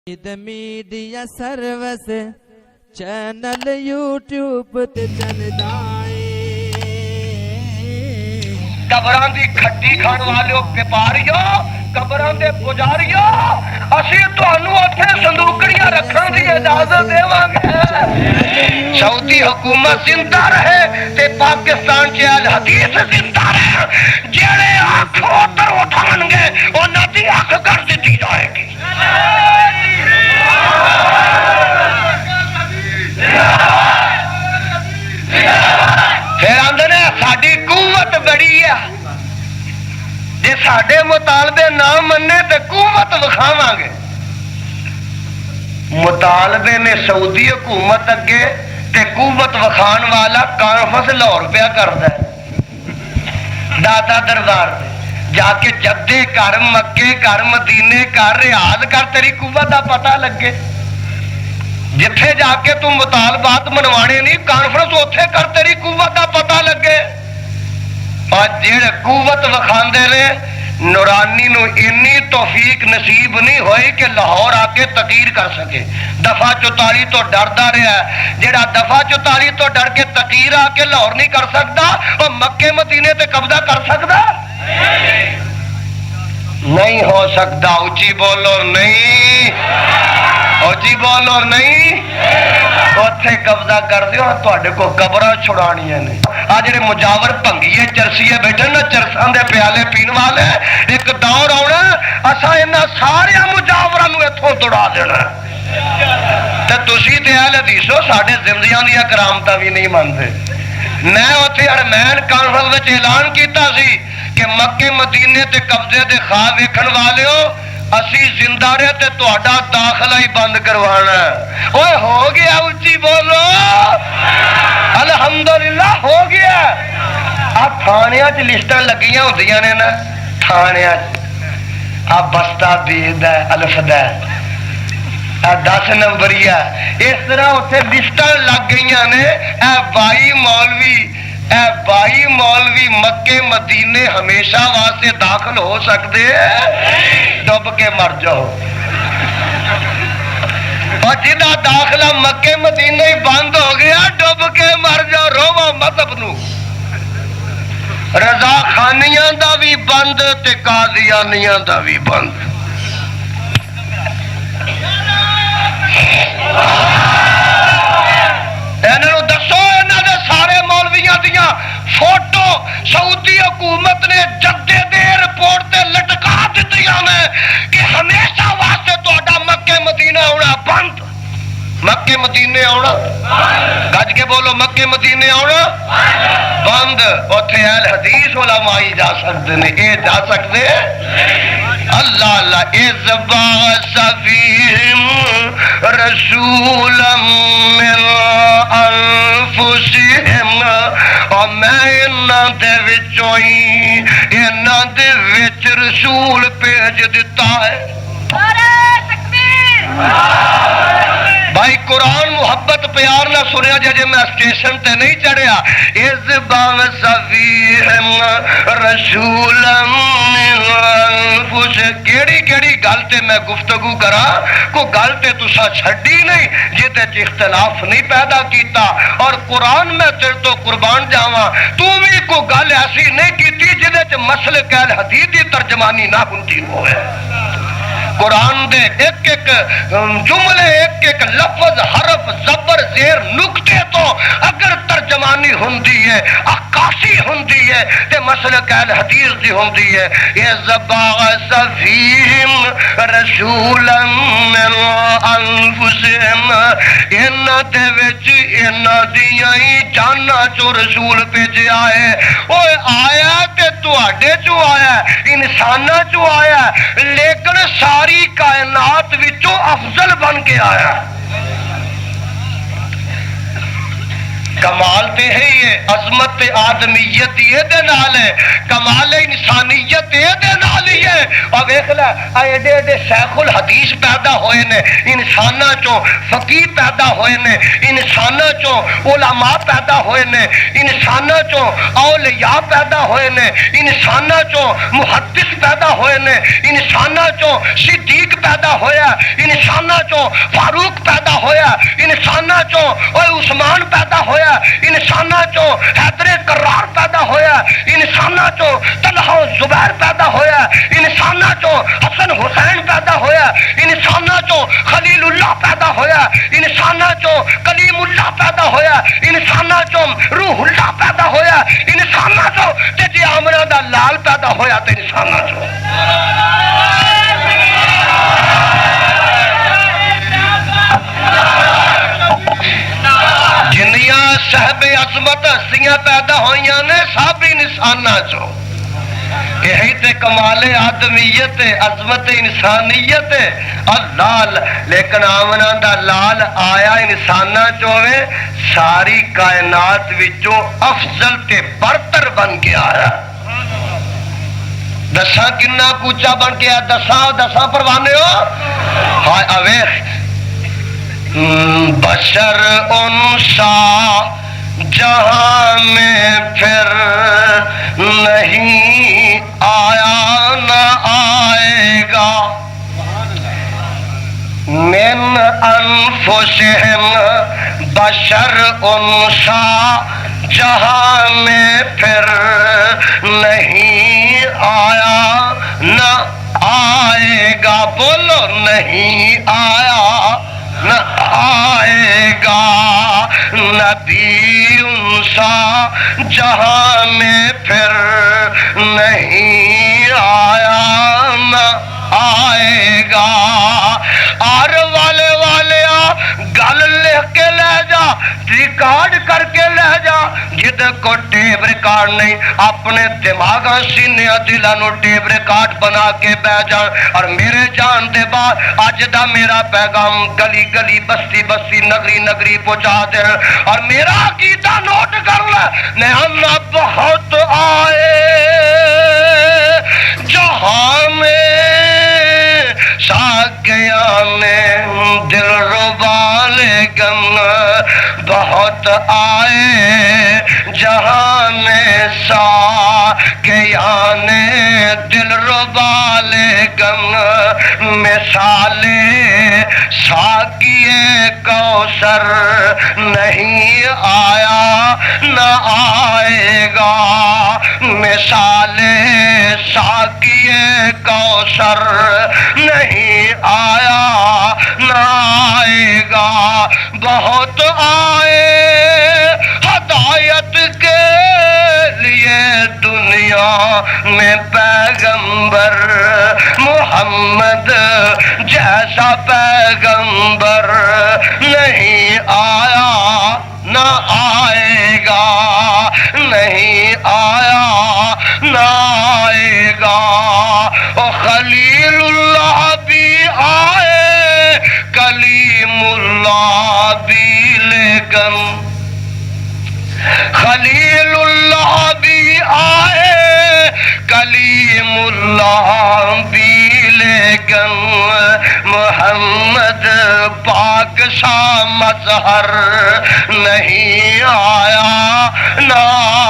Media service channel YouTube تے چلدا اے قبراں دی کھٹی کھان والےو وپاریو قبراں دے پجاریو اسی تانوں اوتھے صندوقڑیاں رکھن دی اجازت دیواں گے سعودی حکومت زندہ رہے تے پاکستان چ اہل حدیث زندہ رہے جڑے آنکھوں تے اٹھان گے انہاں دی اکھ کر دتی جائے گی پھر آندے نے ساڈی قوت بڑی ہے جے ساڈے مطالبے نہ مننے تے قوت وکھاواں گے مطالبے میں سعودی حکومت اگے تے قوت وکھان والا کانفرنس لاہور پیا کردا ہے دادا دربار جا کے جدے کر مکے کر مدینے کر ریاض کر تیری قوت دا پتہ لگے جتھے جا کے تم مطالبات منوانے نہیں کانفرنس اوتھے کر تیری قوت دا پتہ لگے اور جڑے قوت وکھاندے نے نورانی نو انی توفیق نصیب نہیں ہوئی کہ لاہور آ کے تقریر کر سکے دفعہ 44 تو ڈردا رہا ہے جڑا دفعہ 44 تو ڈر کے تقریر آ کے لاہور نہیں کر سکتا اور مکے مدینے تے قبضہ کر سکتا نہیں ہو سکتا اونچی بولو نہیں اونچی بولو نہیں اوتھے قبضہ کر دیو تواڈے کو قبراں چھڑانیاں نے آ جڑے مجاور بھنگیے چرسیے بیٹھے نا چرساں دے پیالے پین والے ایک دور آنا اساں انہاں سارے مجاوراں نو ایتھوں توڑا دینا تے تسی تے اہل حدیثو ساڈے زندگیاں دی کرامتاں وی نہیں مانتے میں اوتھے ارمین کانفرنس وچ اعلان کیتا سی کہ مکے مدینے تے قبضے دے خواب ویکھن والیو اسی زندہ رہے تے تہاڈا داخلہ ہی بند کروانا اوے ہو گیا اونچی بولو الحمدللہ ہو گیا آ تھانیاں چ لسٹاں لگیاں ہوندیاں نے نا تھانیاں آ بستہ بید ہے الفد ہے 10 نمبری ہے اس طرح اتنے لسٹاں لگ گئیاں نے اے 22 مولوی مکے مدینے ہمیشہ واسطے داخل ہو سکتے ڈب کے مر جاؤ اور جہاں داخلہ مکے مدینے ہی بند ہو گیا ڈب کے مر جاؤ روو مذہب نو رضا خانیاں دا بھی بند تے قادیانیاں دا بھی بند انہوں دسو انہوں نے سارے مولویاں دیاں فوٹو سعودی حکومت نے جدے دے رپورٹ تے لٹکا دیتیاں میں کہ ہمیشہ واسطے تہاڈا مکے مدینہ ہونا بند مکے مدینے آنا گج کے بولو مکے مدینے آنا بند اوتھے اہل حدیث علماء جا سکتے نے اے جا سکتے اللہ اللہ اذ بعث فیہم رسولا من انفسہم اور میں انہاں دے وچوں ہی انہاں دے وچ رسول بھیج دیتا ہے بھائی قرآن محبت پیار نہ سنیا جے میں اسٹیشن تے نہیں چڑھیا اذ بعث فیہم رسولا من انفسہم کیڑی گل تے میں گفتگو کرا کو گل تے تسا چھڈی نہیں جے تے اختلاف نہیں پیدا کیتا اور قرآن میں تیرے تو قربان جاواں تو بھی کو گل ایسی نہیں کیتی جے تے مسلک اہل حدیث دی ترجمانی نہ ہوندی ہوئے قرآن دے ایک ایک جملے ایک ایک لفظ حرف زبر زیر نکتے تو اگر ترجمانی ہوندی ہے عکاسی ہوندی ہے تے مسلک اہل حدیث دی ہوندی ہے اذ بعث فیہم رسولا من انفسہم انہاں دے وچ انہاں دیاں ہی جاناں چوں رسول بھیجیا ہے اوے آیا تے تواڈے چوں آیا انساناں چوں آیا لیکن ساری کائنات وچوں افضل بن کے آیا کمال تے ہے یہ عظمت آدمیت یہ دے نال ہے کمال انسانیت یہ دے نال ہی ہے اور ویکھ لے ایڈے ایڈے شیخ الحدیث پیدا ہوئے نے انساناں چوں فقیہ پیدا ہوئے نے انساناں چوں علماء پیدا ہوئے نے انساناں چوں اولیاء پیدا ہوئے نے انساناں چوں محدث پیدا ہوئے نے انساناں چوں صدیق پیدا ہویا انساناں چوں فاروق پیدا ہویا، انساناں چوں عثمان پیدا ہویا، انساناں چوں حیدر کرار پیدا ہویا، انساناں چوں طلحہ و زبیر پیدا ہویا، انساناں چوں حسن حسین پیدا ہویا، انساناں چوں خلیل اللہ پیدا ہویا، انساناں چوں کلیم اللہ پیدا ہویا، انساناں چوں روح اللہ پیدا ہویا، انساناں چوں تے جی آمنہ دا لال پیدا ہویا تے انساناں چوں جنیاں صاحب عظمت ہستیاں پیدا ہوئیاں نے سب انساناں چوں یہی تے کمال آدمیت عظمت انسانیت اللال، لیکن آمنہ دا لال آیا انساناں چویں ساری کائنات وچوں افضل تے برتر بن کے آیا۔ دساں کنہ کوچا بن کے آیا، دساں پروانے ہو ہائے اویخ بشر انسا جہاں میں پھر نہیں آیا نہ آئے گا، من انفسہم بشر انسا جہاں میں پھر نہیں آیا نہ آئے گا، بولو نہیں آیا نہ آئے گا، نبی انسا جہاں میں پھر نہیں آیا نہ آئے گا۔ آر والے گل لکھ کے لے جا، ریکارڈ کر کے لے جا، جد کو ٹیپ ریکارڈ نہیں اپنے دماغ سینے دلانو ٹیپ ریکارڈ بنا کے بہ جان، اور میرے جان دے بعد اج دا میرا پیغام گلی گلی بستی بستی نگری نگری پہنچا دے، اور میرا عقیدہ نوٹ کر لے، نعمہ بہت آئے جہاں میں ساقیاں نے دل ربا لیکن بہت آئے جہاں میں ساقیاں نے دل ربا لیکن مثال ساقیے کوثر نہیں آیا نہ آئے گا، مثال ساقیے کوثر نہیں آیا نہ آئے گا، بہت آئے ہدایت کے لیے دنیا میں پیغمبر محمد جیسا پیغمبر نہیں آیا نہ آئے گا، نہیں آیا نہ آئے گا۔ او خلیل اللہ بھی آئے کلیم اللہ بھی لیکن، خلیل اللہ بھی آئے کلیم اللہ بھی لیکن محمد پاک سا مظہر نہیں آیا نہ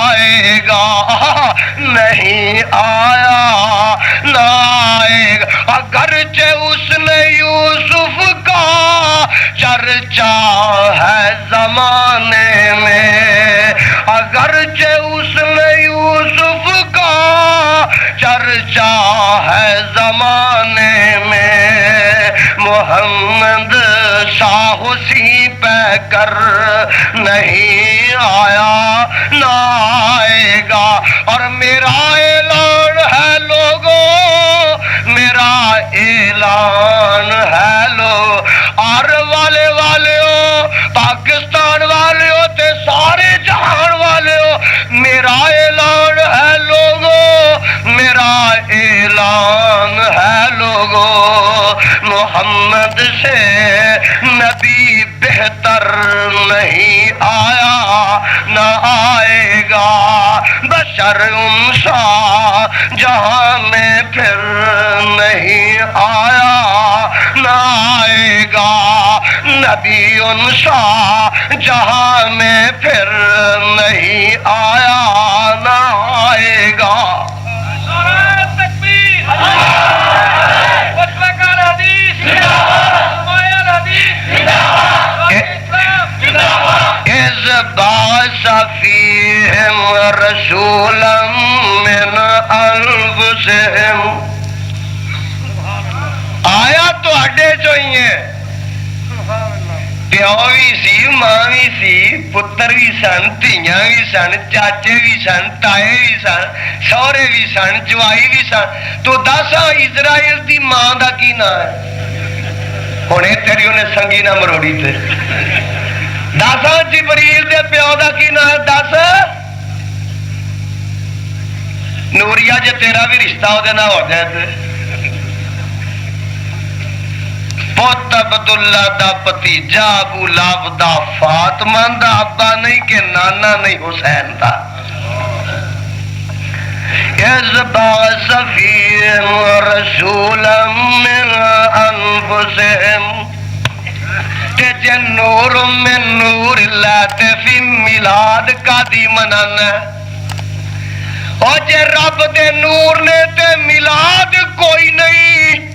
آئے گا، نہیں آیا نہ آئے گا۔ اگرچہ اس نے یوسف کا چرچا ہے زمانے میں، اگرچہ اس نے یوسف کا چرچا ہے زمانے میں، محمد شاہ اسی پہ کر نہیں آیا نہ آئے گا۔ اور میرا اعلان ہے لوگوں، میرا اعلان ہے لو، آر والے ہو، پاکستان والے ہو تے سارے جہان والے ہو، میرا اعلان ہے لوگوں، میرا اعلان ہے لوگوں، محمد سے نبی بہتر نہیں آیا نہ آئے گا، بشر انسا جہاں میں پھر نہیں آیا نہ آئے گا، نبی انسا جہاں میں پھر نہیں آیا نہ آئے گا۔ رسولا من انفسہم آیا تو اڈے چوئی ہے پیو بھی سی ماں بھی سی پتر بھی سن دھیاں بھی سن چاچے بھی سن تائے بھی سن سہرے بھی سن جوائی بھی سن تو دس اسرائیل دی ماں دا کی نا ہے ہونے تیری انہیں سنگی نہ مروڑی تے دس جبریل دے پیو دا کی نا ہے دس نوریا جے تیرا بھی رشتہ ہو دینا ہو جائے تے پوت عبداللہ دا پتیجا ابو لہب دا فاطمہ دا ابا نہیں کہ نانا نہیں حسین دا اذ بعث فیہم رسولا من انفسہم تے جے نور من نور اللہ تے فی میلاد کا دی منانا اور جے رب دے نور نے تے میلاد کوئی نہیں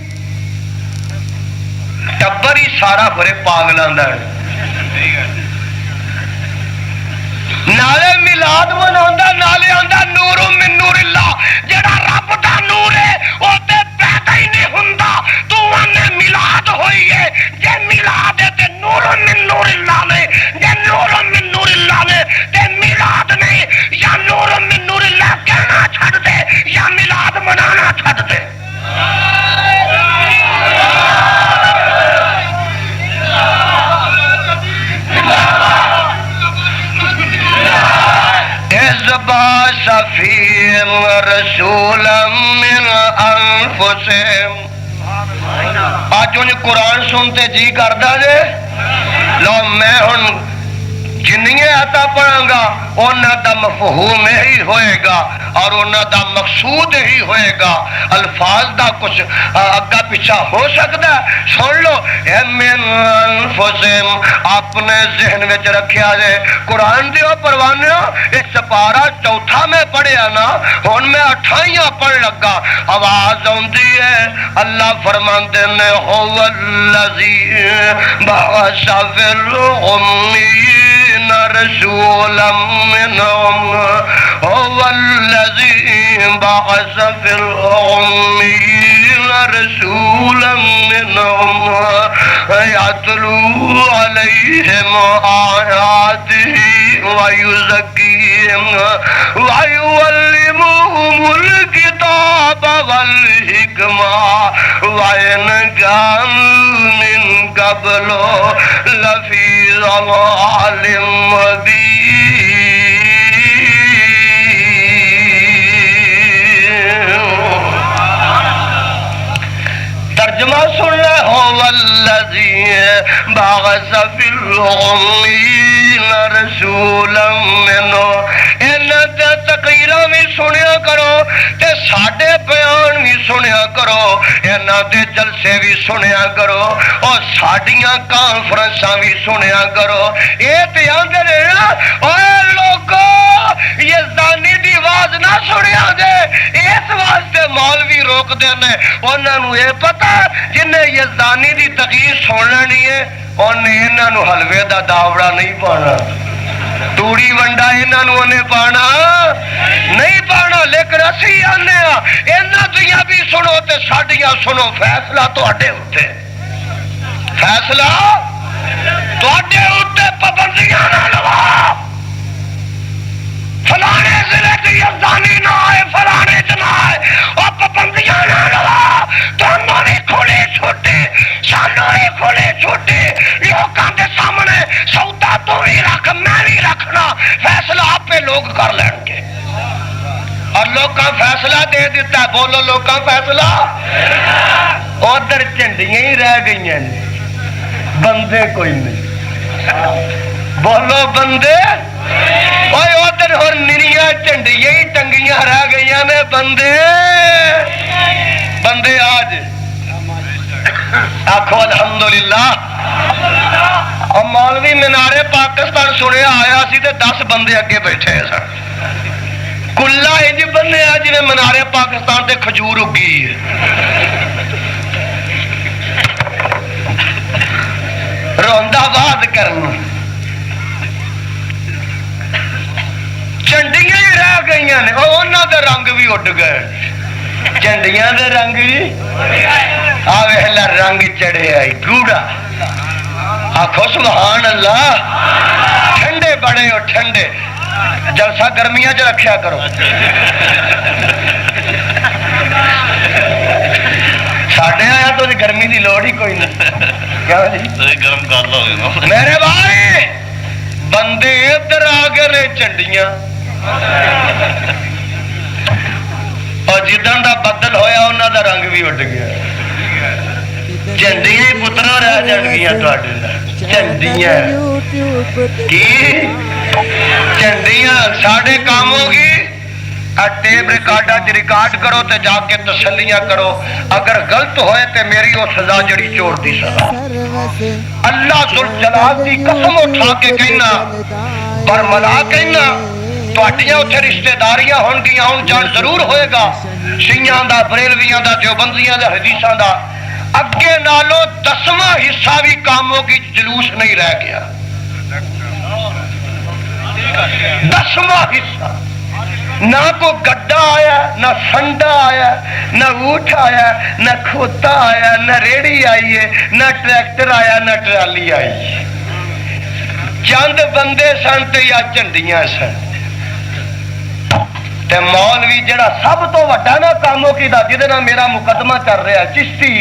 ٹبر ہی سارا بھرے پاگلان دا ہے نالے میلاد مناوندا نالے آندا نور من نور اللہ جڑا رب دا نور ہے او تے پیدا ہی نہیں ہوندا تو انے میلاد ہوئی ہے جے میلاد ہے تے نور من نور اللہ نے جے نور من نور اللہ نے تے میلاد نہیں یا نور من نور اللہ کہنا چھڑ دے یا میلاد منانا چھڑ دے بعث فیہم رسولا من انفسہم آج انہیں قرآن سنتے جی کردا جے لو میں ہن جنہیں آتا پڑھاں گا انہاں دا مفہوم ہی ہوئے گا اور انہاں دا مقصود ہی ہوئے گا الفاظ دا کچھ اگا پیچھا ہو سکتا ہے سن لو اے من انفسہم اپنے ذہن وچ رکھیا جے قرآن دیو پروانیو ایک سپارہ چوتھا میں پڑھیا نا ہن میں 28 پڑھ لگا آواز آندی ہے اللہ فرماندے نے هو الذی بعث فی الأمین رسولا منهم هو الذي بعث في الأمين رسولا منهم يتلو عليهم آياته ويزكيهم ويعلمهم الكتاب والحكمة وإن كانوا من قبل لفي ضلال ترجمہ سن لے هو الذی بعث فی الأمین رسولا منهم انہاں تے تقریراں بھی سنیا کرو تے ساڈے بیان بھی سنیا کرو انہاں دے جلسے بھی سنیا کرو اور ساڈیاں کانفرنساں بھی سنیا کرو اے تے آندے نے اوے لوگو یزدانی دی آواز نہ سنیا جے اس واسطے مولوی روک دے نے انہاں نوں اے پتہ جنہیں یزدانی دی تقریر سن لینی ہے انہیں انہاں نوں حلوے دا داوڑا نہیں پانا توڑی ونڈا انہاں نوں نے پانا نہیں پانا لیکن اسی آنے انہاں دیاں بھی سنو تے ساڈیاں سنو فیصلہ تواڈے اوتے فیصلہ تواڈے اوتے پابندیاں نہ لوا فلانے ضلع کی یزدانی نہ آئے فلانے چ نہ آئے اور پابندیاں نہ لوا تانوں بھی کھلے چھوٹے سانوں بھی کھلے چھوٹے لوکاں دے سامنے سودا تو بھی رکھ میں بھی رکھنا فیصلہ آپ پہ لوگ کر لیں گے اور لوکاں فیصلہ دے دیتا ہے بولو لوکاں فیصلہ ادھر جھنڈیاں ہی رہ گئی ہیں بندے کوئی نہیں بولو بندے اوے ادھر ہور نریاں جھنڈیاں ہی ٹنگیاں رہ گئی نے بندے بندے آج آخو الحمدللہ اور مولوی مینارے پاکستان سنیا آیا سی تے 10 بندے اگے بیٹھے سن کلا انج بنیا جی مینارے پاکستان تے کھجور اگی ہے روندا باد کرنا چنڈیاں ہی رہ گئی رہی نے انہوں دے رنگ بھی اڈ گئے جھنڈیاں دے رنگ بھی آ ویلا رنگ چڑھے آئی گوڑا آخو سبحان اللہ ٹھنڈے بڑے ہو ٹھنڈے جلسہ گرمیاں چ رکھیا کرو ساڈے آیا تو گرمی دی لوڑ ہی کوئی نہیں گرم کر لو میرے بھائی بندے ادھر آ گئے جھنڈیاں اور جدن دا بدل ہویا انہوں دا رنگ بھی اڈ گیا جھنڈیاں پتروں رہ جان گیا جھنڈیاں کی جھنڈیاں ساڈے کام ہوگی ٹیپ ریکارڈا چ ریکارڈ کرو تے جا کے تسلیاں کرو اگر غلط ہوئے تے میری وہ سزا جڑی چور دی سزا اللہ ذوالجلال دی قسم اٹھا کے کہنا برملا کہنا تواڈیاں اوتھے رشتہ داریاں ہون گیاں ہون جان ضرور ہوئے گا شیعیاں دا بریلویاں دا دیوبندیاں دا حدیثاں دا اگے نالوں 10واں حصہ بھی کاموں کی جلوس نہیں رہ گیا 10واں حصہ نہ کو گڈا آیا نہ سنڈا آیا نہ اونٹ آیا نہ کھوتا آیا نہ ریڑی آئی ہے نہ ٹریکٹر آیا نہ ٹرالی آئی ہے چند بندے سن تے یا جھنڈیاں سن تے مولوی جڑا سب تو وڈا نا کاموں کی دا جدے نا میرا مقدمہ چل رہا ہے چشتی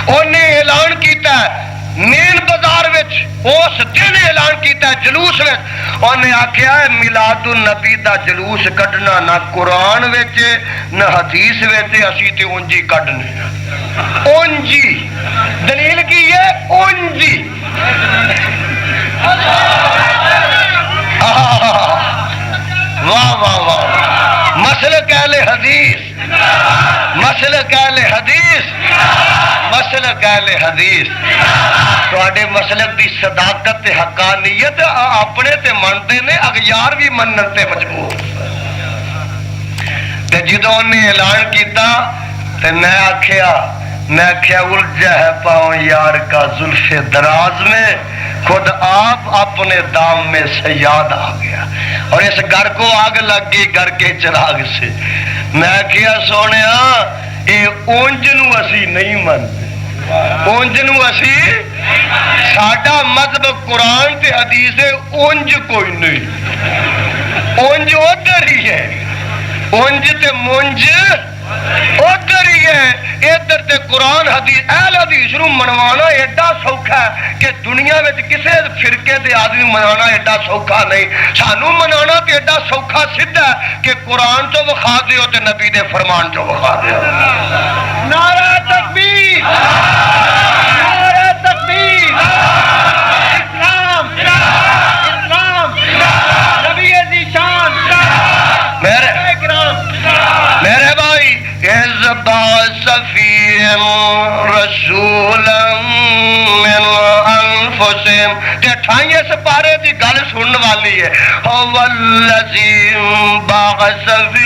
انہیں اعلان کیتا ہے مین بازار وچ اس دن اعلان کیتا ہے جلوس وچ انہیں آکھیا ہے میلاد النبی دا جلوس کڈنا نہ قرآن وچ نہ حدیث وچ اسی تے اونجی کڈنے اونجی دلیل کی ہے اونجی واہ واہ واہ مسلک اہل حدیث مسلک اہل حدیث مسلک اہل حدیث تواڈے مسلک دی صداقت تے حقانیت اپنے تے منتے نے اغیار بھی منن تے مجبور تے جدوں نے اعلان کیتا تے میں آکھیا الجھا ہے پاؤں یار کا زلف دراز میں خود آپ اپنے دام میں سیاد آ گیا اور اس گھر کو آگ لگ گئی گھر کے چراغ سے میں کیا سونے اے اونج نو اسی نہیں منتے اونج نو اسی ساڈا مذہب قرآن تے حدیث اونج کوئی نہیں اونج ادھر ہی ہے اونج تے مونج ادھر ہی ہے ادھر تے قرآن حدیث اہل حدیث نو منوانا ایڈا سوکھا ہے کہ دنیا میں کسے فرقے دے آدمی منانا ایڈا سوکھا نہیں سانو منانا تے ایڈا سوکھا سدھا ہے کہ قرآن چو وکھا دیو تے نبی دے فرمان چو وکھا دیو نعرہ تکبیر نعرہ تکبیر اسلام اسلام نبی ذی شان میرے بھائی رسولا من انفسہم تے 28 سپارے دی گل سنن والی ہے والذی بعث فی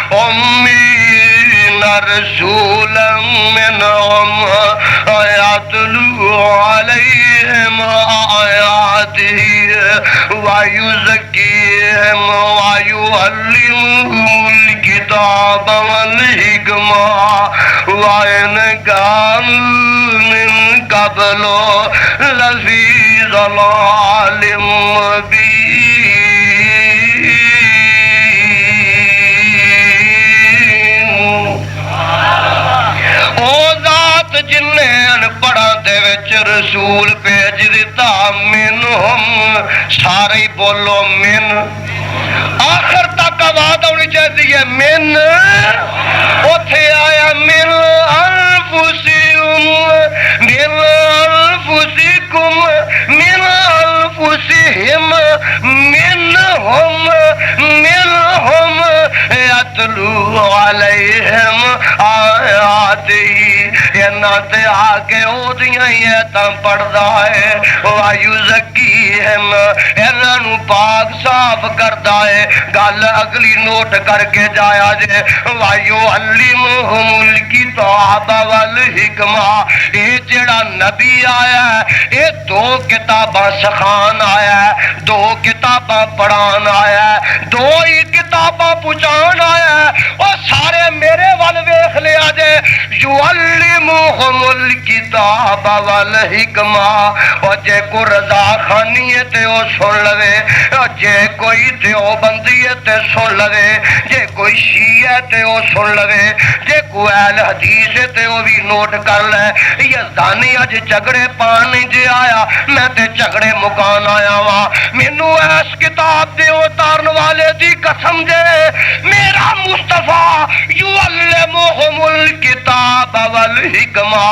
الامین رسولا منہم یتلو علیہم آیاتہ ویزکیہم ویعلمہم الکتاب والحکمہ وَإِنْ كَانُوا مِنْ قَبْلُ لَفِي ضَلَالٍ مُبِينٍ او ذات جن نے انپڑھاں دے وچ رسول بھیج دتا منہم سارے بولو من آخر تک آواز ہونی چاہیے من اوتھے آیا من انفسکم من انفسکم من انفسہم منہم یتلو علیہم آیاتہ انہاں تے آ کے او دیاں ایتاں پڑھدا ہے وایزکیہم انہاں نو پاک صاف کردا ہے گل اگلی نوٹ کر کے جایا جے وایعلمہم الکتاب والحکمہ اے جڑا نبی آیا ہے اے 2 کتاباں سکھان آیا ہے، 2 کتاباں پڑھان آیا ہے، 2 ہی کتاباں پہنچان آیا ہے۔ اور سارے میرے وال ویکھ لیا جے، یعلمہم الکتاب والحکمہ، اور جے کو رضا خانی ہے تے او سن لوے، اور جے کوئی دیوبندی ہے تے سن لوے، جے کوئی شیعہ ہے تے او سن لوے، جے کوئی اہل حدیث ہے تے او بھی نوٹ کر لے۔ یزدانی اج جھگڑے پان نہیں جے آیا، میں تے جھگڑے مکان آیا وا۔ مینوں اس کتاب دے اتارن والے دی قسم جے، میرا مصطفیٰ یعلمہم الکتاب والحکمہ،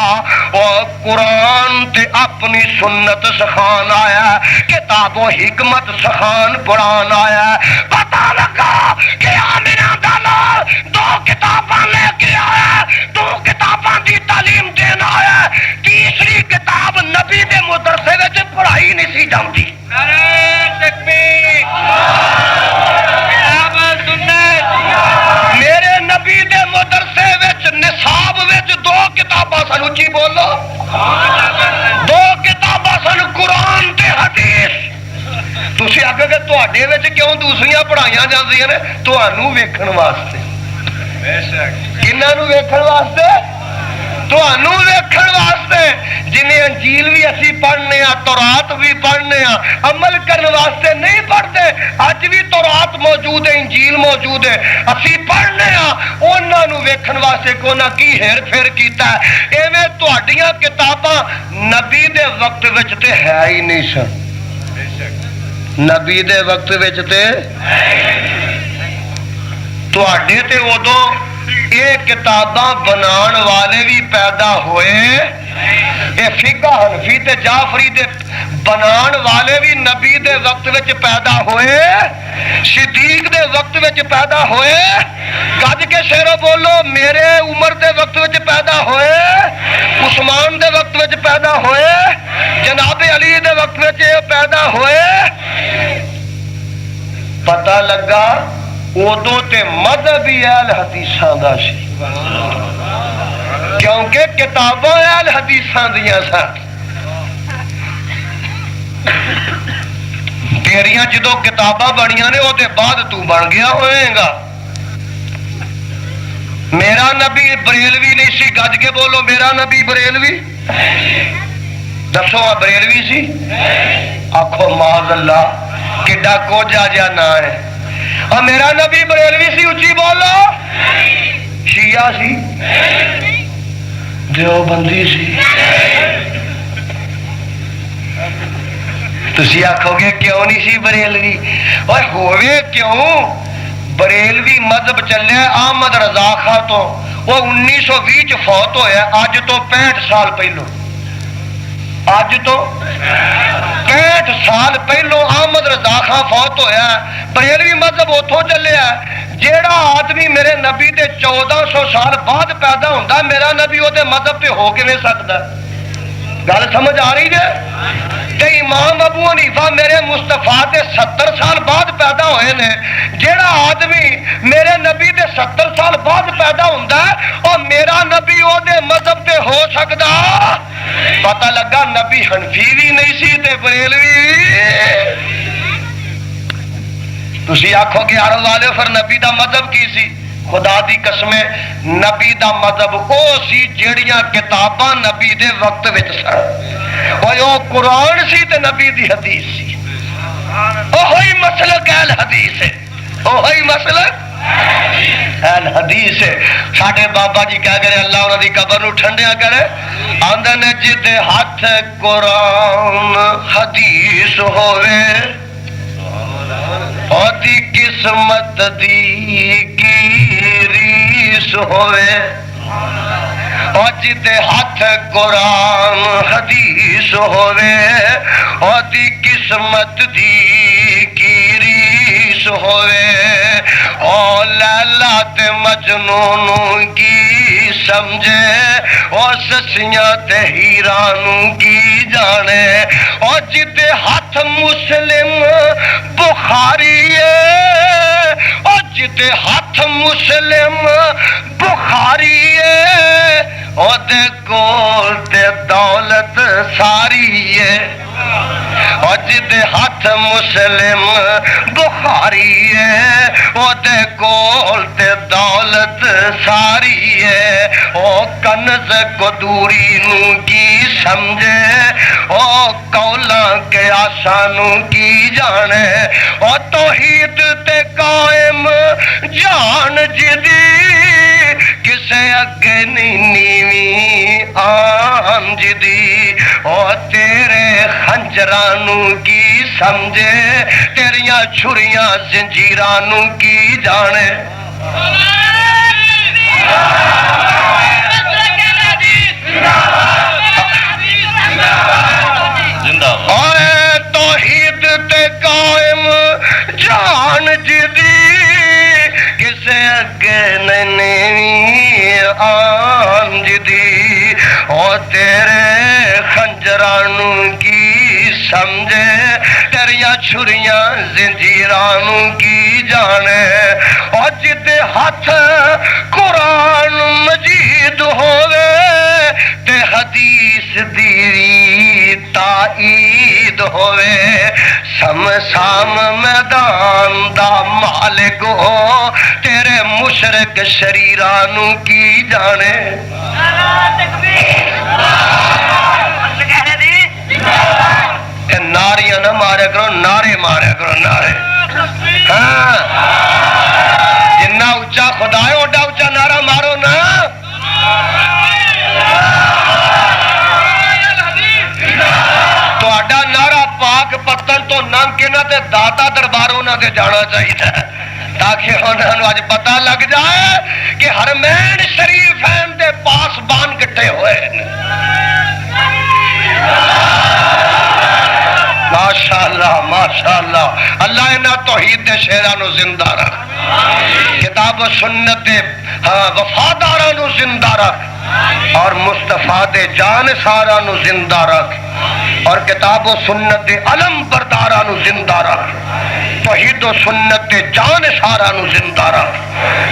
اور قرآن تے اپنی سنت سکھان آیا، کتاب و حکمت سکھان پڑھان آیا۔ پتہ لگا کہ آمنہ دا لال 2 کتاباں لے کے آیا، 2 کتاباں دی تعلیم دینا آیا۔ تیسری کتاب نبی دے مدرسے وچ پڑھائی نہیں سی جاندی۔ نعرہ تکبیر، کتاب سنت۔ میرے نبی دے مدرسے وچ نصاب وچ 2 کتاباں سن، اچھی بولو، 2 کتاباں سن، قرآن تے حدیث۔ تسی آگے کہ تواڈے وچ کیوں دوسریاں پڑھائیاں جاندیاں نے؟ تانوں ویکھن واسطے۔ بے شک۔ کنہاں نوں ویکھن واسطے؟ تانوں ویکھن واسطے۔ جنہیں انجیل بھی اسی پڑھنے ہاں، تورات بھی پڑھنے ہاں، عمل کرنے واسطے نہیں پڑھتے۔ اج بھی تورات موجود ہے، انجیل موجود ہے، اسی پڑھنے ہاں انہاں نوں ویکھن واسطے کہ انہاں کی ہیر پھیر کیتا ہے۔ ایویں تہاڈیاں کتاباں نبی دے وقت وچ تے ہے ہی نہیں سن، نبی دے وقت وچ تے تہاڈے تے ادوں یہ کتاباں بنان والے بھی پیدا ہوئے، یہ فقہ حنفی تے جعفری دے بنان والے بھی نبی دے وقت وچ پیدا ہوئے، صدیق دے وقت وچ پیدا ہوئے۔ گج کے شیرو بولو، میرے عمر دے وقت وچ پیدا ہوئے، عثمان دے وقت وچ پیدا ہوئے، جناب علی دے وقت وچ پیدا ہوئے۔ پتہ لگا ادو تے مذہب ہی اہل حدیثاں دا سی، کیونکہ کتاباں اہل حدیثاں دیاں سن۔ تیریاں جدو کتاباں بنیاں نے وہ دے بعد تو بن گیا ہوئے گا۔ میرا نبی بریلوی نہیں سی، گج کے بولو، میرا نبی بریلوی؟ دسو بریلوی سی؟ آخو معاذ اللہ، کڈا کوجا جا نہ ہے۔ اور میرا نبی بریلوی سی؟ اچھی بولو۔ شیعہ سی؟ دیوبندی سی؟ تسی آکھو گے کیوں نہیں سی بریلوی؟ اور ہوئے کیوں؟ بریلوی مذہب چلے احمد رضا خان تو، وہ 1920 فوت ہویا، اج تو 65 سال پہلو، اج تو 65 سال پہلو احمد رضا خان فوت ہویا۔ بریلوی مذہب اتوں چلے، جیڑا آدمی میرے نبی دے 1400 سال بعد پیدا ہوتا، میرا نبی وہ مذہب پہ ہو کیویں سکتا؟ گل سمجھ آ رہی ہے؟ تے امام ابو حنیفہ میرے مصطفیٰ دے 70 سال بعد پیدا ہوئے نے، جیڑا آدمی میرے نبی دے 70 سال بعد پیدا ہوتا ہے اور میرا نبی وہ دے مذہب تے ہو سکتا؟ پتہ لگا نبی حنفی بھی نہیں سی تے بریلوی۔ تسی آکھو کہ عرب والے پھر نبی دا مذہب کی سی؟ خدا دی قسمیں نبی دا مذہب او سی جیڑیاں کتاباں نبی دے وقت وچ سن، او قرآن سی تے نبی دی حدیث سی۔ اوہی مسلک اہل حدیث ہے، اوہی مسلک اہل حدیث ہے۔ ساڈے بابا جی کہہ کرے اللہ انہاں دی قبر نو ٹھنڈیا کرے، آندے نے جدے ہاتھ قرآن حدیث ہوئے، دی قسمت دی کی ریس ہوئے، اور جدے ہاتھ قرآن حدیث ہوئے، اور دی قسمت دی کی ریس ہوئے، اور لیلا تے مجنون کی سمجھے، اور سسیاں تے ہیرانوں کی جانے، اور جدے ہاتھ مسلم بخاری ہے، اور جدے ہاتھ مسلم بخاری ہے، اور دے کول تے دولت ساری ہے۔ جدے ہاتھ مسلم بخاری ہے او دے کول تے دولت ساری ہے او کنز قدوری نو کی سمجھے او کولاں کے آسانو کی جانے او توحید تے قائم جان جدی کسے اگے نہیں نیویں آن جدی او تیرے خنجرانو کی سمجھے تیریاں چھریاں زنجیرانو کی جانے اے توحید تے قائم جان جدی کسے اگے نہیں آن جدی او تیرے خنجرانو کی سمجھے تیریاں چھریاں زنجیرانو کی جانے او جدے ہاتھ قرآن مجید ہووے تے حدیث دی تائید ہوئے سمسام میدان دا مالک ہو تیرے مشرک شریرانو کی جانے ناریاں نہ مارے کرو نعرے مارے کرو نعرے ہاں جنہ اچھا خدا ہے اوڈا اچھا نعرہ مارو نا تو اڈا نعرہ پاک پتن تو ننگ کے نہ تے داتا درباروں نہ کے جانا چاہیے تاکہ انہوں آج پتہ لگ جائے کہ حرمین شریفین دے پاس بان کٹھے ہوئے ماشاءاللہ ماشاءاللہ اللہ انہا توحید دے شہرانو زندہ رکھ کتاب و سنت وفادارانو زندہ رکھ اور مصطفیٰ دے جان سارانو زندہ رکھ اور کتاب و سنت علم بردارانو زندہ رکھ توحید و سنت جان سارانو زندہ رکھ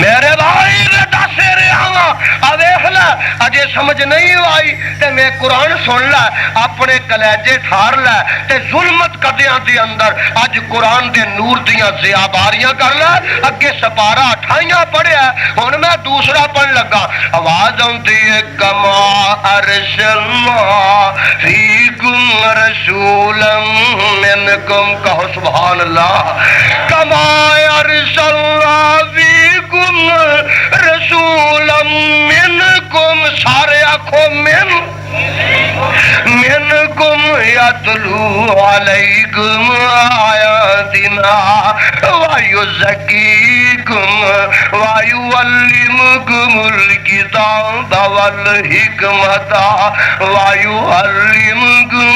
میرے بھائی ردا سے رہا اویخ لے اجے سمجھ نہیں آئی تے میں قرآن سن لے اپنے کلیجے ٹھار لے تے ظلمت قدیاں دی اندر اج قرآن دے نور دیاں زیاباریاں کر لے اگے سپارہ اٹھائیاں پڑے ہیں ہن میں دوسرا پڑھ لگا آواز ہوندی ہے کما ارسلنا فیکم رسولا منکم کہو سبحان اللہ کما ارسلنا فیکم رسولا منکم سارے آنکھوں منکم یتلو علیکم آیاتنا ویزکیکم ویعلمکم الکتاب والحکمت ویعلمکم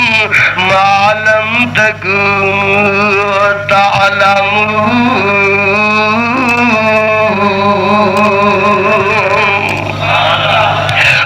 ما لم تکونوا تعلمون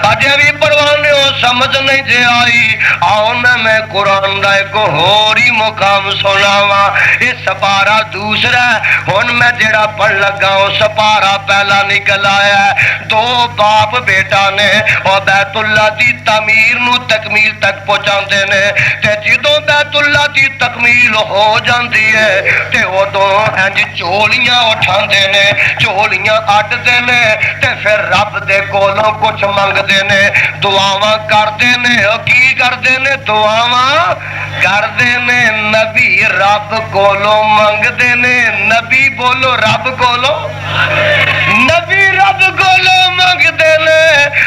اجے بھی پروانے ہو سمجھ نہیں جے آئی آؤ میں قرآن دا ایک ہوری مقام سناواں یہ سپارہ دوسرا ہن میں جڑا پڑھ لگا ہوں سپارہ پہلا نکل آیا ہے دو باپ بیٹا نے اور بیت اللہ دی تعمیر نو تکمیل تک پہنچاندے نے تے جدوں بیت اللہ دی تکمیل ہو جاندی ہے تے او دو انج چولیاں اٹھاندے نے چولیاں اڈدے نے تے پھر رب دے کولوں کچھ منگدے نے دعاواں کردے نے کی کردے نے دعاواں کردے نے نبی رب کولوں منگدے نے نبی بولو رب کولوں نبی رب کولوں منگدے نے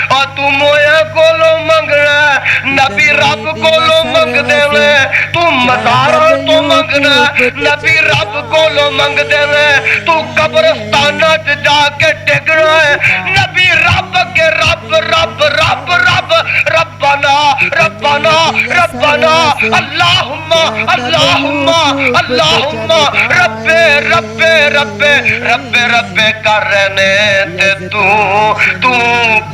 اور تم ہویا کولوں منگنا نبی رب کولوں منگدے نے تم مزاراں تو منگنا نبی رب کولوں منگدے نے تو قبرستاناں تے جا کے ٹکنا ہے نبی رب کے رب رب رب رب ربنا ربنا ربنا اللہم اللہم اللہم رب رب رب رب رب کر رہنے تے تو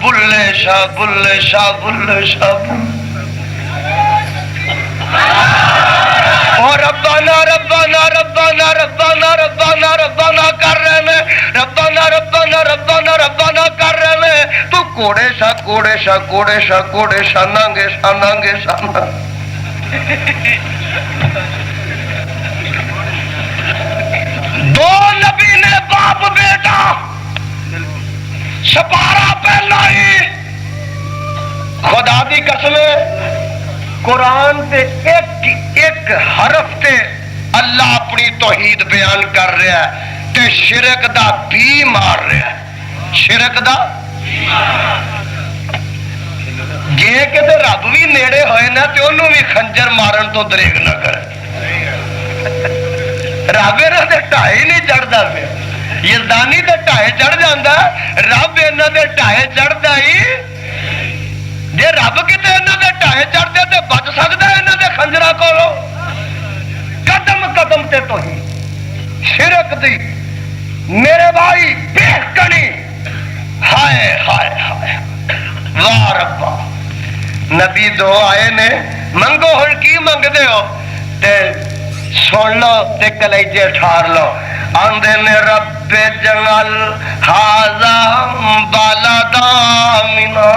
بلے شاہ بلے شاہ بلے شاہ اور ربنا ربنا ربنا ربنا ربنا ربنا کر رہنے ربنا ربنا ربنا ربنا کر رہنے تو کوڑے شاہ کوڑے شاہ کوڑے شاہ کوڑے شاہ نانگے شاہ نانگے شاہ بیٹا سپارا پہلا ہی خدا دی قسم قرآن تے ایک حرف تے اللہ اپنی توحید بیان کر رہا ہے تے شرک دا بھی مار رہا ہے، شرک دا جے کہ رب بھی نیڑے ہوئے نا تے انہوں بھی خنجر مارن تو دریگ نہ کرے، رب انہاں دے ٹھائے نہیں چڑھدا پیا، یزدانی دے ٹھائے چڑھ جاندا، رب انہاں دے ٹھائے چڑھدا ہی جے رب کتے انہاں دے ٹھائے چڑھ دے تے بچ سکدا انہاں دے خنجراں کولوں؟ قدم قدم تے توحید شرک دی میرے بھائی بےکنی، ہائے ہائے ہائے واہ ربا۔ نبی دو آئے نے منگو ہن کی منگدے ہو تے سن لو تے کلیجے ٹھار لو، آندے نے رب جنل ہاذا بالدا منا،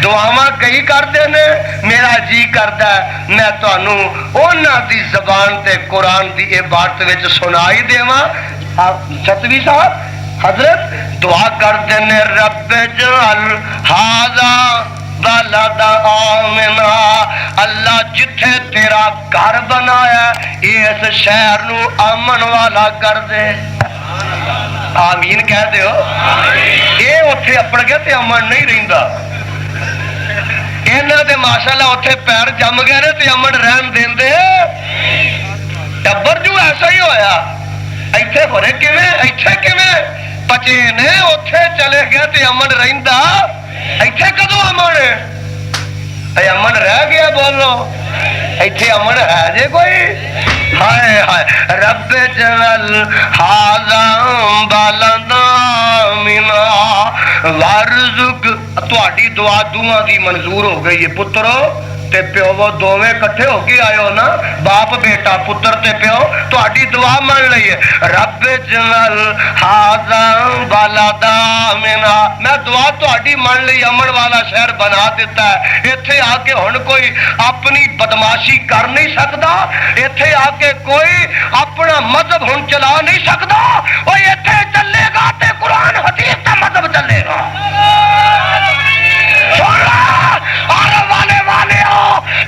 دعاواں کئی کرتے نے، میرا جی کرتا ہے میں تانوں انہاں دی زبان تے قرآن دی عبارت وچ سنائی دیواں۔ چھتوی صاحب حضرت دعا کرتے نے رب جعل ھذا بلدا آمنا، اللہ جتھے تیرا گھر بنایا اس شہر نو امن والا کر دے، آمین کہہ دیو۔ اے اوتھے اپڑ گئے تے امن نہیں رہندا، انہاں دے ماشاءاللہ اوتھے پیر جم گئے نے تے امن رہن دیندے، ٹبر جو ایسا ہی ہویا، ایتھے بھرے کیویں ایتھے کیویں پچے نے، اوتھے چلے گئے تے امن رہندا، ایتھے کدوں امن ہے؟ اے امن رہ گیا بولو، ایتھے امن ہے جے کوئی؟ ہائے ہائے رب جعل ھذا بالدا منا وارزق، تہاڈی دعا دعا دی منظور ہو گئی ہے پترو تے پیو، وہ دوویں کٹھے ہو کے آئے ہو نا، باپ بیٹا پتر تے پیو، تہاڈی دعا مان لئی ہے رب جعل ھذا بالدا منا، میں دعا تہاڈی مان لئی، امن والا شہر بنا دیتا ہے، ایتھے آ کے ہن کوئی اپنی بدماشی کر نہیں سکدا، ایتھے آ کے کوئی اپنا مذہب ہن چلا نہیں سکدا، او ایتھے چلے گا تے قرآن حدیث دا مذہب چلے گا۔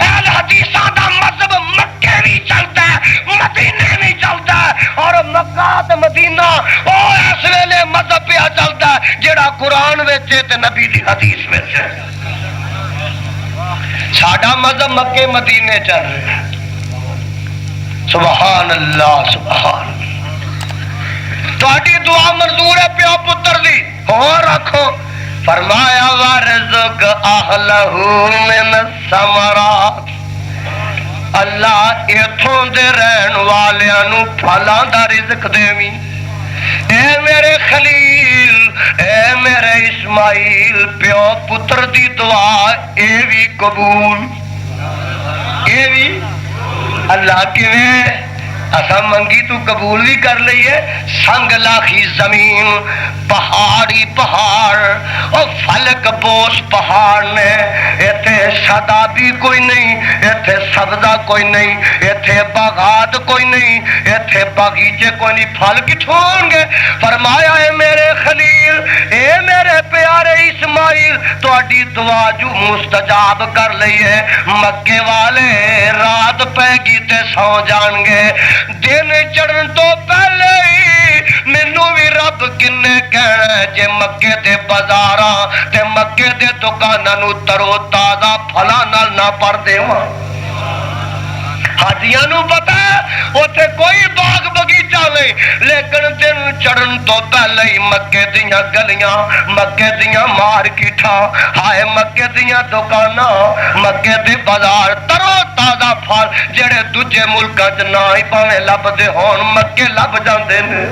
اہل حدیثاں دا مذہب مکے بھی چلتا ہے، مدینے بھی چلتا ہے، اور مکہ تے مدینہ او اس ویلے مذہب پہ چلتا ہے جڑا قرآن وچ تے نبی دی حدیث وچ ہے۔ ساڈا مذہب مکے مدینے چل رہا ہے، سبحان اللہ سبحان اللہ۔ تہاڈی دعا منظور ہے پیو پتر دی، ہور رکھو فرمایا وارزق اہلہ من الثمرات، اللہ ایتھوں دے رہن والیاں نو پھلاں دا رزق دیویں، اے میرے خلیل اے میرے اسماعیل، پیو پتر دی دعا اے بھی قبول، اے بھی اللہ کیویں اسا منگی تو قبول بھی کر لئیے، سنگ لاکھی زمین، پہاڑی پہاڑ اور فلک بوس پہاڑ نے، ایتھے شدا بھی کوئی نہیں، ایتھے سبزہ کوئی نہیں، ایتھے باغات کوئی نہیں، ایتھے باغیچے کوئی نہیں، پھل کتھوں ہوں گے؟ فرمایا اے میرے خلیل اے میرے پیارے اسماعیل، تہاڈی دعا جو مستجاب کر لئیے، مکے والے رات پہ گی تے سو جان گے، دن چڑھن تو پہلے ہی مینوں بھی رب کنے کہنا جے مکے دے بازاراں تے مکے دے دکاناں نو ترو تازہ پھلاں نال نہ بھر دیواں۔ حاجیاں نو پتہ ہے اوتھے کوئی باغ بغیچہ نہیں، لیکن دن چڑھن تو پہلے ہی مکے دیاں گلیاں، مکے دیاں مارکیٹاں، ہائے مکے دیاں دکاناں، مکے دے بازار ترو تازہ پھل جڑے دوجے ملکاں چ نہ ہی پاویں لبدے ہون مکے لب جاندے نے۔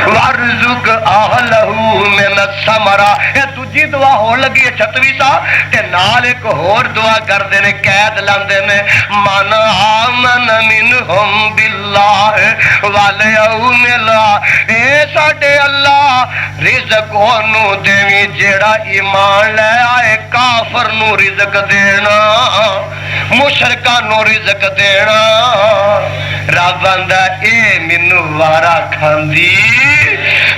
وارزق اہلہ من الثمرات، اے دوجی دعا ہون لگی ہے چھتویں صاحب تے نال ایک ہور دعا کردے نے، قید لاندے نے، من آمن منہم باللہ والیوم الاخر، اے ساڈے اللہ رزق اونوں دیویں جیڑا ایمان لے آئے، کافر نو رزق دینا، مشرکاں نو رزق دینا، رب آندا اے مینوں وارا کھاندی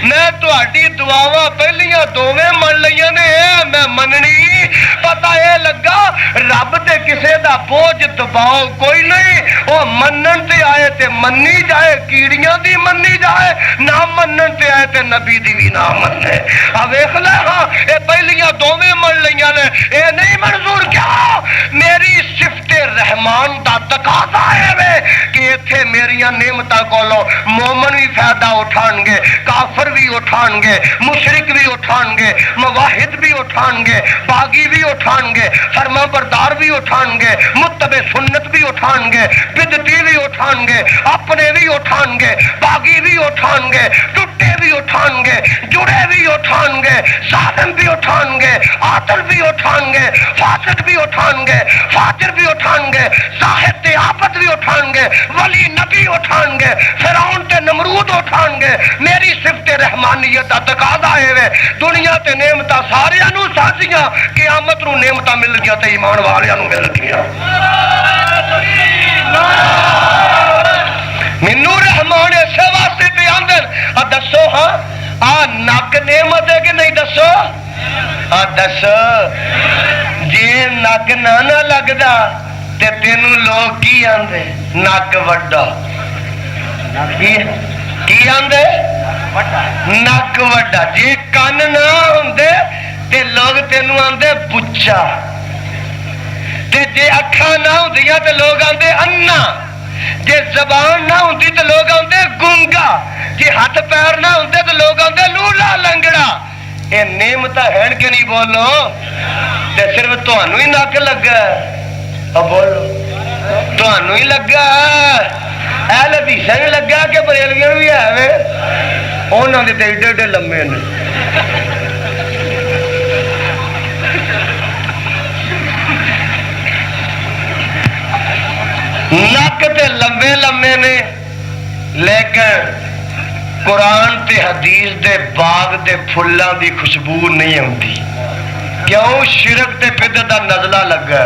میں تہاڈی دعاواں پہلیاں دوویں من لئیاں نے میں مننی پتہ اے لگا رب تے کسے دا بوجھ دباؤ کوئی نہیں او منن تے آئے تے مننی جائے کیڑیاں دی مننی جائے نہ منن تے آئے تے نبی دی بھی نہ مننے آ ویکھ لے ہاں اے پہلیاں دوویں من لئیاں نے اے نہیں منظور کیا میری صفت رحمان دا تقاضا ہے وے کہ ایتھے میریاں نعمتاں کولو مومن بھی فائدہ اٹھان گے کافر بھی اٹھان گے مشرک بھی اٹھان گے مواحد بھی اٹھان گے باغی بھی اٹھان گے فرما بردار بھی اٹھان گے متبع سنت بھی اٹھان گے بدعتی بھی اٹھان گے اپنے بھی اٹھان گے باغی بھی اٹھان گے ٹوٹے بھی اٹھان گے جڑے بھی اٹھان گے ظالم بھی اٹھان گے عادل بھی اٹھان گے فاسق بھی اٹھان گے فاجر بھی اٹھان گے زاہد تے عابد بھی اٹھان گے ولی نبی اٹھان گے فرعون تے نمرود اٹھان گے میری صفت رحمانیت دا تقاضا ہے وے دنیا تے نعمتاں ساریاں نو سازیاں قیامت نو نعمتاں مل گیا تے ایمان والیاں نو مل گیا مینوں رحمان اسے واسطے تے آندن دسو ہاں آ نک نعمت ہے کہ نہیں دسو دسو جے نک نہ لگدا تے تینوں لوگ کی آندے نک وڈا کی آندے نک وڈا جے کان نہ ہوندے تے لوگ تینوں آندے بچا تے جے اکھاں نہ ہوندیاں تے لوگ آندے انا جے زبان نہ ہوندی تے لوگ آندے گونگا جے ہاتھ پیر نہ ہوندے تے لوگ آندے لولا لنگڑا اے نعمتاں ہن کے نہیں بولو تے صرف تانوں ہی نک لگا اب بولو تانوں ہی لگا اہل حدیثاں بھی لگا کہ بریلویاں بھی ہے وے انہاں دے تے ایڈے ایڈے لمے نے نک تے لمبے لمبے نے لیکن قرآن تے حدیث دے باغ دے پھلاں دی خوشبو نہیں آتی کیوں شرک تے بدعت دا نزلہ لگا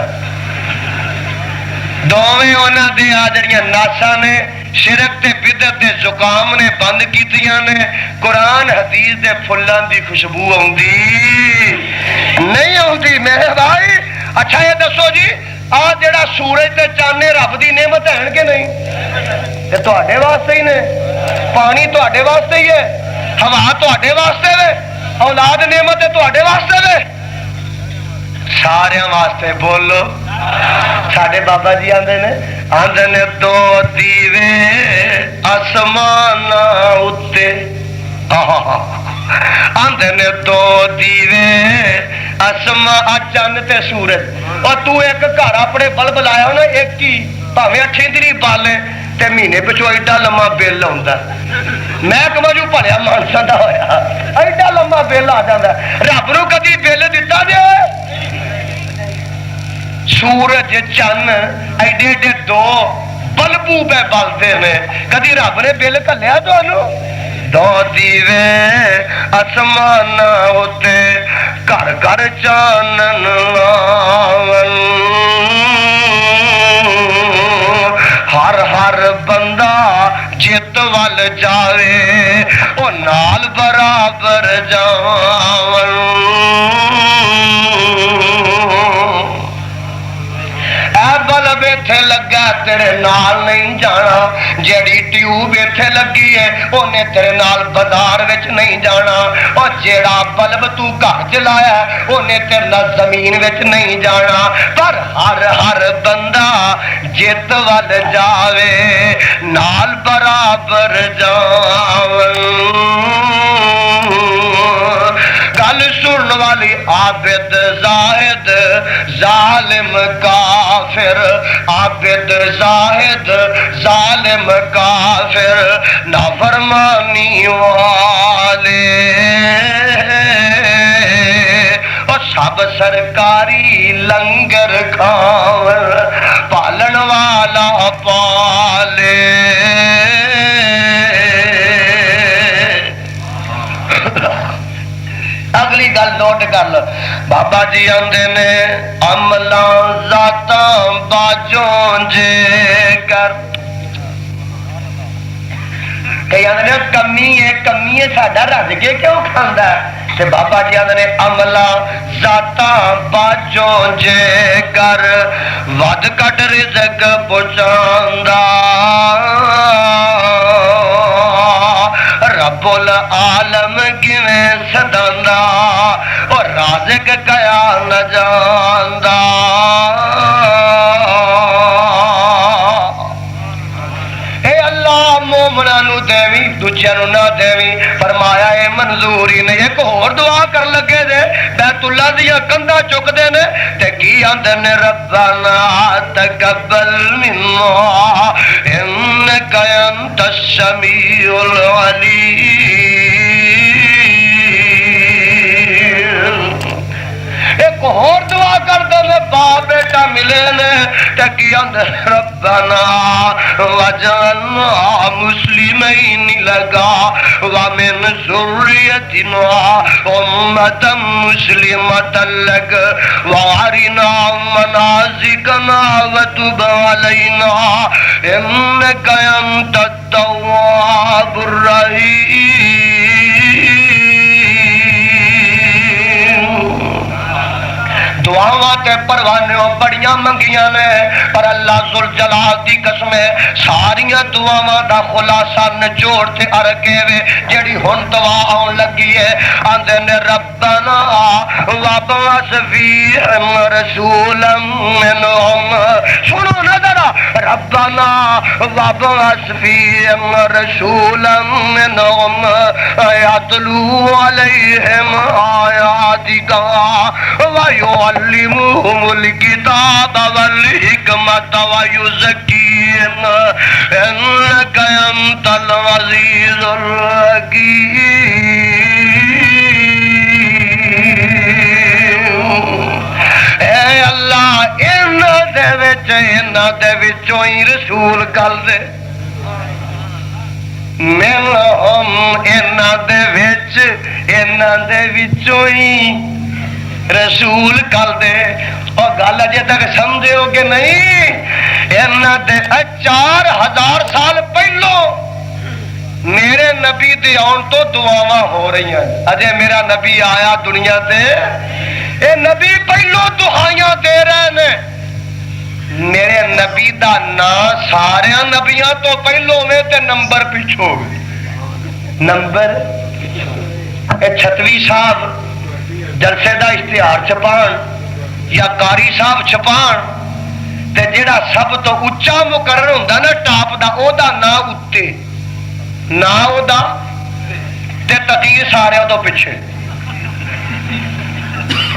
دوویں انہاں دے آ جڑیاں ناساں نے شرک تے بدعت دے زکام نے بند کیتیاں نے قرآن حدیث دے پھلاں دی خوشبو آندی نہیں آندی میرے بھائی اچھا یہ دسو جی آ جڑا سورج تے چانے رب دی نعمت ہے کہ نہیں تے تواڈے واسطے ہی نے پانی تواڈے واسطے ہی ہے ہوا تواڈے واسطے وے اولاد نعمت ہے تواڈے واسطے وے سارے واسطے بولو ساڈے بابا جی آندے نے دو دیوے آسمان اتے آندے نے دو دیوے آسمان چند تے سورج اور تو ایک گھر اپنے بلب لایا نا ایک ہی بھاویں 8 دن بالے تے مہینے پچھوں ایڈا لمبا بل آਉਂدا میں کمجو پڑھیا مانسا دا ہویا ایڈا لمبا بل آ جاندا رب نو کدی بل دتا جے سورج چن ایڈے ایڈے دو بلبو پہ بلتے ہیں کدی رب نے بل کلیا تانوں دو دیوے آسمان ہوتے گھر گھر چانن لاون ہر ہر بندہ جت وال جاوے او نال برابر جاون بلب ایتھے لگا تیرے نال نہیں جانا جیڑی ٹیوب ایتھے لگی ہے انہیں تیرے نال بازار وچ نہیں جانا اور جیڑا بلب تو گھر جلایا انہیں تیرے نال زمین وچ نہیں جانا پر ہر ہر بندہ جت وال جاوے نال برابر جاون گل سنن والی عابد زاہد ظالم کافر عابد زاہد ظالم کافر نافرمانی والے اور سب سرکاری لنگر کھاون پالن والا پالے اگلی گل نوٹ کر لو بابا جی آندے نے عملاں ذاتاں باجوں جے کر کئی آدھے کمی ہے ساڈا رج کے کیوں کھانا تے بابا جی آدھے عملہ ذاتا باجوں جے کر ود کٹ رزق پہنچاندا رب العالم کیویں سداندا اور رازق کیا نہ جاندا مومنا نو دیوی دوجے نو نہ دیوی فرمایا اے منظوری نے ایک اور دعا کر لگے دے بیت اللہ دیا کندھا چک دے نے تے کی آندے نے ربنا تقبل منا انک انت السمیع العلیم ایک اور دعا کر دے باپ بیٹا ملے نے تکی اندر ربنا وجعلنا مسلمین لگا ومن ذریتنا امتا مسلمتا لگ وارنا مناسکنا وتب علینا انک انت التواب الرحیم دعاواں تے پروانیوں بڑیاں منگیاں نے پر اللہ ذوالجلال دی قسم ہے ساریاں دعاواں دا خلاصہ نچوڑ تے ارکے وے جڑی ہن دعا آن لگی ہے آندے نے ربنا وابعث فیہم رسولا منہم سنو نا ذرا ربنا وابعث فیہم رسولا منہم یتلو علیہم آیاتک وَيُعَلِّمُهُمُ الْكِتَابَ وَالْحِكْمَةَ وَيُزَكِّيهِمْ إِنَّكَ أَنْتَ الْعَزِيزُ الْحَكِيمُ اے اللہ انہاں دے وچوں ہی رسول کل دے منہم انہاں دے وچوں ہی رسول کل دے اور گل اجے تک سمجھے ہو کہ نہیں انہاں دے 4000 سال پہلو میرے نبی دے آن تو دعاواں ہو رہی ہیں اجے میرا نبی آیا دنیا تے اے نبی پہلو دعائیاں دے رہے نے میرے نبی دا نام سارے نبیاں تو پہلو میں تے نمبر پیچھو نمبر اے چھتوی صاحب جلسے دا اشتہار چھپان یا قاری صاحب چھپان تے جڑا سب تو اچا مقرر ہوندا نا ٹاپ دا او دا نام اتے نا او دا تے تقدیر سارے تو پیچھے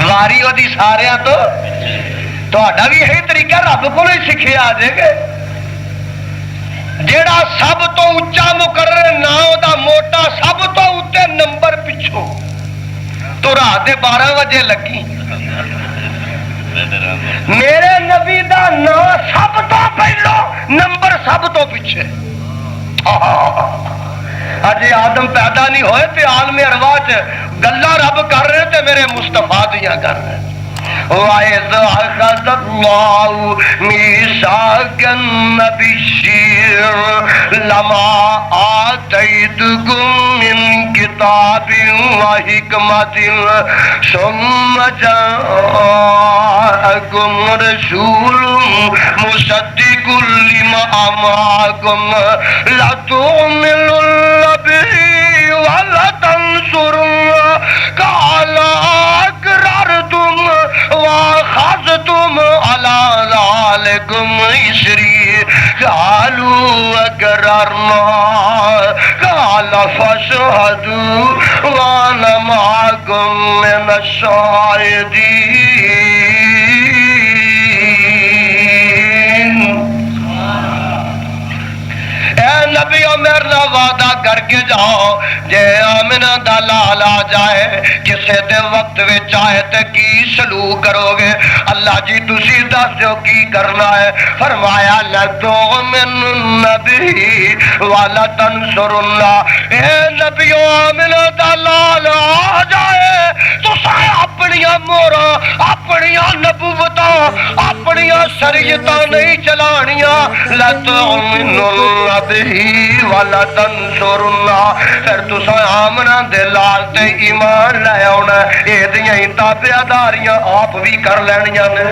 واری او دی سارے تو تہاڈا بھی یہی طریقہ رب کو ہی سکھے آ جائے گے جڑا سب تو اچا مقرر نا او دا موٹا سب تو اتے نمبر پچھو تو رات 12 بجے لگی میرے نبی دا نام سب تو پہلو نمبر سب تو پیچھے اجے آدم پیدا نہیں ہوئے تے عالم ارواح چ گلاں رب کر رہے تے میرے مصطفیٰ دیاں کر رہے وَإِذْ أَخَذَ اللَّهُ مِيثَاقَ النَّبِيِّينَ لَمَا آتَيْتُكُم مِّن كِتَابٍ وَحِكْمَةٍ ثُمَّ جَاءَكُمْ رَسُولٌ مُصَدِّقٌ لِّمَا مَعَكُمْ لَتُؤْمِنُنَّ بِهِ وَلَتَنصُرُنَّهُ قَالَ أَقْرَرْتُمْ وَأَخَذْتُمْ عَلَى ذَلِكُمْ إِصْرِي قَالُوا أَقْرَرْنَا قَالَ فَاشْهَدُوا وَأَنَا مَعَكُمْ مِنَ الشَّاهِدِينَ اے نبی عمر نہ وعدہ کر کے جاؤ جے آمنہ دا لال آ جائے کسے دے وقت وچ آئے تے کی سلوک کرو گے اللہ جی تسی دس جو کی کرنا ہے فرمایا لَتُؤْمِنُنَّ بِهِ وَلَتَنصُرُنَّهُ اے نبی آمنہ دا لال آ جائے تو سائے اپنیاں مورا اپنیاں نبوتاں اپنیاں شریعتاں نہیں چلانیاں لَتُؤْمِنُنَّ بِهِ وَلَتَنصُرُنَّهُ انصرنا پھر تساں آمنا دے لال تے ایمان لے آنا اے دیاں ہی تابعداریاں آپ بھی کر لینیاں نے